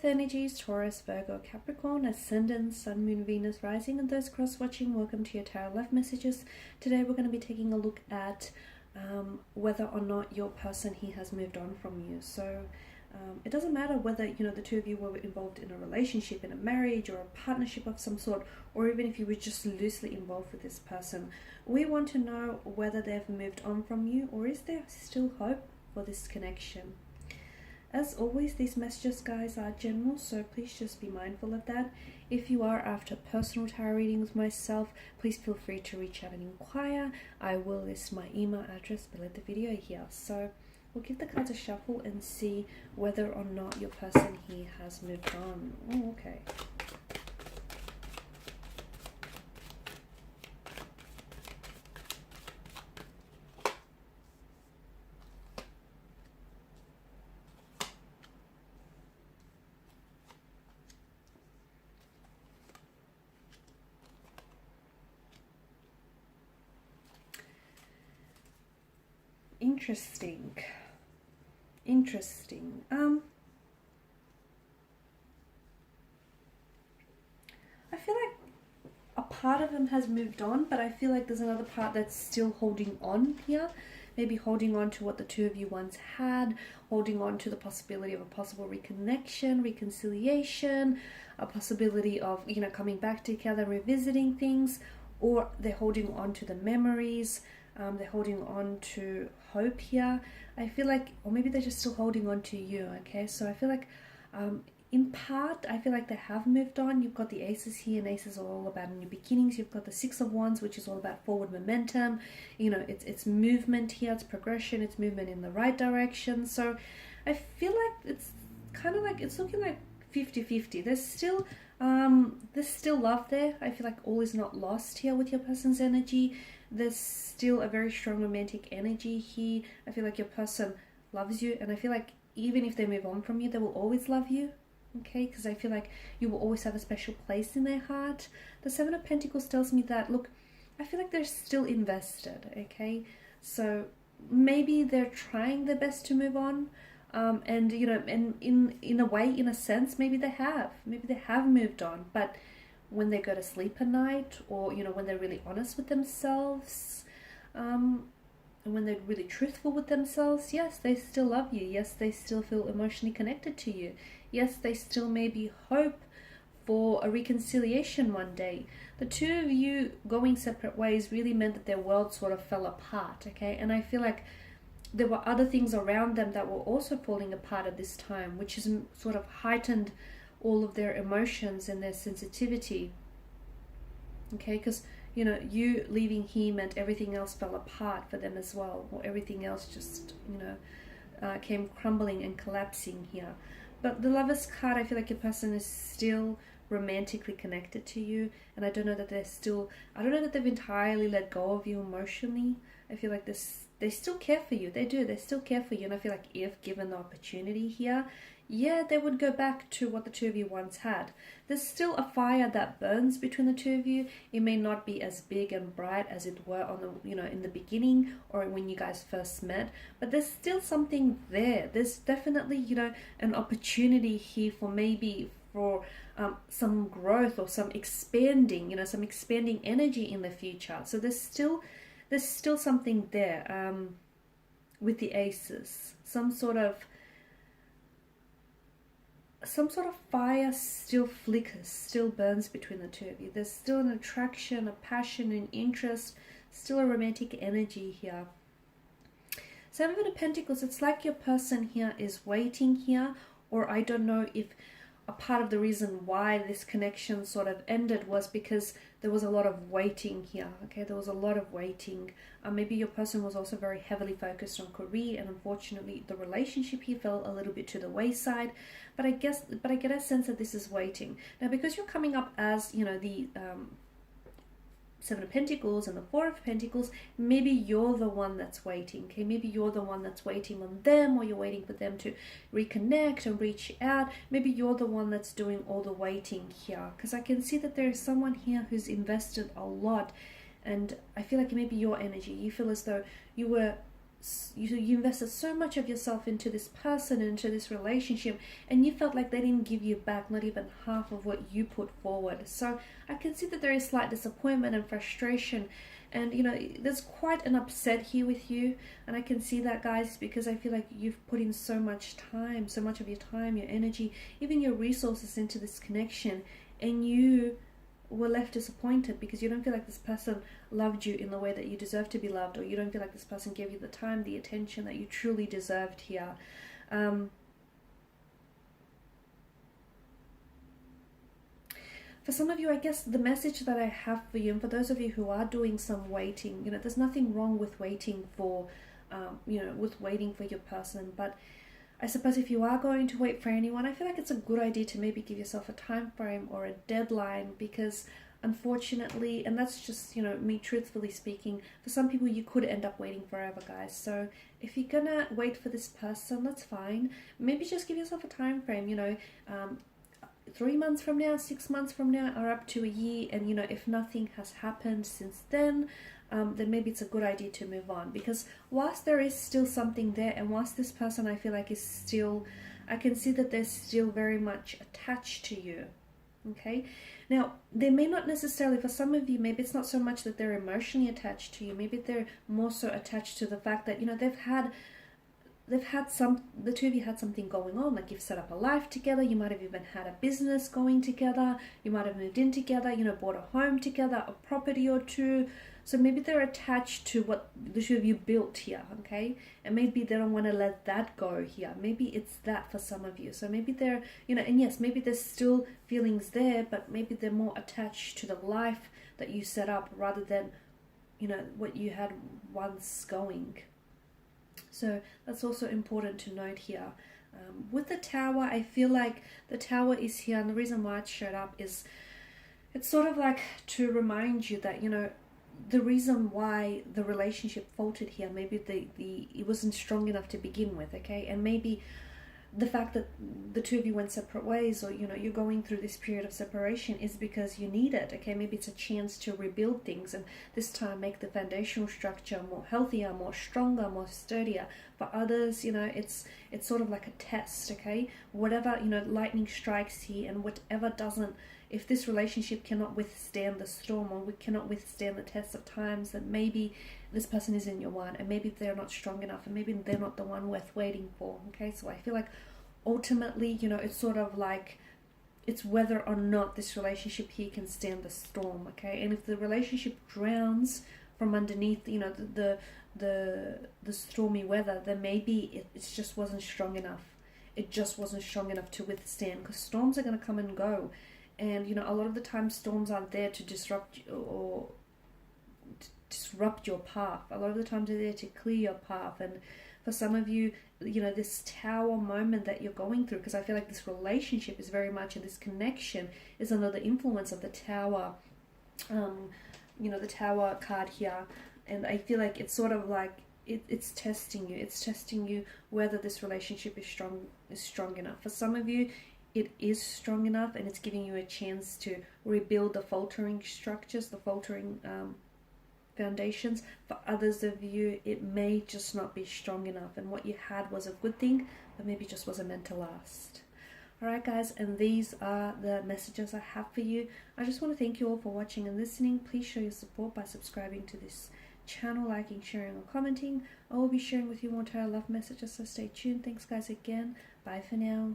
Earth energies, Taurus, Virgo, Capricorn, Ascendant, Sun, Moon, Venus, Rising, and those cross-watching, welcome to your Tarot Life Messages. Today we're going to be taking a look at whether or not your person here has moved on from you. So it doesn't matter whether, you know, the two of you were involved in a relationship, in a marriage, or a partnership of some sort, or even if you were just loosely involved with this person. We want to know whether they've moved on from you, or is there still hope for this connection. As always, these messages, guys, are general, so please just be mindful of that. If you are after personal tarot readings myself, please feel free to reach out and inquire. I will list my email address below the video here. So we'll give the cards a shuffle and see whether or not your person here has moved on. Oh, okay. Interesting. I feel like a part of him has moved on, but I feel like there's another part that's still holding on here. Maybe holding on to what the two of you once had, holding on to the possibility of a possible reconnection, reconciliation, a possibility of, you know, coming back together, revisiting things, or they're holding on to the memories. They're holding on to hope here. I feel like, or maybe they're just still holding on to you, okay? So I feel like, in part, I feel like they have moved on. You've got the aces here, and aces are all about new beginnings. You've got the Six of Wands, which is all about forward momentum. You know, it's movement here, it's progression, it's movement in the right direction. So I feel like it's kind of like, it's looking like 50-50. There's still love there. I feel like all is not lost here with your person's energy. There's still a very strong romantic energy here. I feel like your person loves you, and I feel like even if they move on from you, they will always love you, okay? Because I feel like you will always have a special place in their heart. The Seven of Pentacles tells me that, look, I feel like they're still invested, okay? So maybe they're trying their best to move on, and you know, and in a way, in a sense, maybe they have moved on, but when they go to sleep at night, or, you know, when they're really honest with themselves, and when they're really truthful with themselves, yes, they still love you. Yes, they still feel emotionally connected to you. Yes, they still maybe hope for a reconciliation one day. The two of you going separate ways really meant that their world sort of fell apart, okay? And I feel like there were other things around them that were also falling apart at this time, which has sort of heightened all of their emotions and their sensitivity, okay? Because, you know, you leaving here meant everything else fell apart for them as well, or everything else just, you know, came crumbling and collapsing here. But the Lovers card, I feel like your person is still romantically connected to you, and I don't know that they've entirely let go of you emotionally. I feel like they still care for you. They still care for you, and I feel like if given the opportunity here, yeah, they would go back to what the two of you once had. There's still a fire that burns between the two of you. It may not be as big and bright as it were on the, you know, in the beginning or when you guys first met, but there's still something there. There's definitely, you know, an opportunity here for maybe for some growth or some expanding, you know, some expanding energy in the future. So there's still something there with the aces. Some sort of fire still flickers, still burns between the two of you. There's still an attraction, a passion, an interest, still a romantic energy here. Seven of Pentacles, it's like your person here is waiting here, or I don't know if a part of the reason why this connection sort of ended was because there was a lot of waiting here, okay? There was a lot of waiting. Maybe your person was also very heavily focused on career, and unfortunately the relationship here fell a little bit to the wayside. But I get a sense that this is waiting. Now, because you're coming up as, you know, the Seven of Pentacles and the Four of Pentacles, maybe you're the one that's waiting, okay? Maybe you're the one that's waiting on them, or you're waiting for them to reconnect and reach out. Maybe you're the one that's doing all the waiting here, because I can see that there is someone here who's invested a lot, and I feel like maybe your energy, you feel as though you were you invested so much of yourself into this person, into this relationship, and you felt like they didn't give you back not even half of what you put forward. So I can see that there is slight disappointment and frustration, and there's quite an upset here with you. And I can see that, guys, because I feel like you've put in so much time, so much of your time, your energy, even your resources into this connection, and you were left disappointed because you don't feel like this person loved you in the way that you deserve to be loved, or you don't feel like this person gave you the time, the attention that you truly deserved here. For some of you, I guess the message that I have for you, and for those of you who are doing some waiting, there's nothing wrong with waiting for, with waiting for your person. But I suppose if you are going to wait for anyone, I feel like it's a good idea to maybe give yourself a time frame or a deadline, because unfortunately, and that's just, me truthfully speaking, for some people you could end up waiting forever, guys. So if you're gonna wait for this person, that's fine. Maybe just give yourself a time frame, 3 months from now, 6 months from now, or up to a year. And if nothing has happened since then maybe it's a good idea to move on. Because whilst there is still something there, and whilst this person I feel like is still, I can see that they're still very much attached to you. Okay, now they may not necessarily, for some of you, maybe it's not so much that they're emotionally attached to you, maybe they're more so attached to the fact that the two of you had something going on, like you've set up a life together, you might have even had a business going together, you might have moved in together, bought a home together, a property or two. So maybe they're attached to what the two of you built here, okay? And maybe they don't want to let that go here. Maybe it's that for some of you. So maybe they're, and yes, maybe there's still feelings there, but maybe they're more attached to the life that you set up rather than, what you had once going. So that's also important to note here. With the Tower, I feel like the Tower is here, and the reason why it showed up is it's sort of like to remind you that, the reason why the relationship faltered here, maybe it wasn't strong enough to begin with, okay? And maybe the fact that the two of you went separate ways, or you're going through this period of separation, is because you need it, okay? Maybe it's a chance to rebuild things, and this time make the foundational structure more healthier, more stronger, more sturdier. For others, it's sort of like a test, okay? Whatever, lightning strikes here, and whatever doesn't, if this relationship cannot withstand the storm, or we cannot withstand the test of times, then maybe this person isn't your one, and maybe they're not strong enough, and maybe they're not the one worth waiting for, okay? So I feel like ultimately, it's sort of like, it's whether or not this relationship here can stand the storm, okay? And if the relationship drowns from underneath, the stormy weather, then maybe it just wasn't strong enough. It just wasn't strong enough to withstand, because storms are going to come and go. And, a lot of the time storms aren't there to disrupt your path. A lot of the times they're there to clear your path. And for some of you, this Tower moment that you're going through, because I feel like this relationship is very much, and this connection is under the influence of the Tower, the Tower card here. And I feel like it's sort of like, it's testing you. It's testing you whether this relationship is strong enough. For some of you, it is strong enough, and it's giving you a chance to rebuild the faltering structures, the faltering foundations. For others of you, it may just not be strong enough, and what you had was a good thing, but maybe just wasn't meant to last. Alright guys, and these are the messages I have for you. I just want to thank you all for watching and listening. Please show your support by subscribing to this channel, liking, sharing, or commenting. I will be sharing with you more tarot love messages, so stay tuned. Thanks guys again. Bye for now.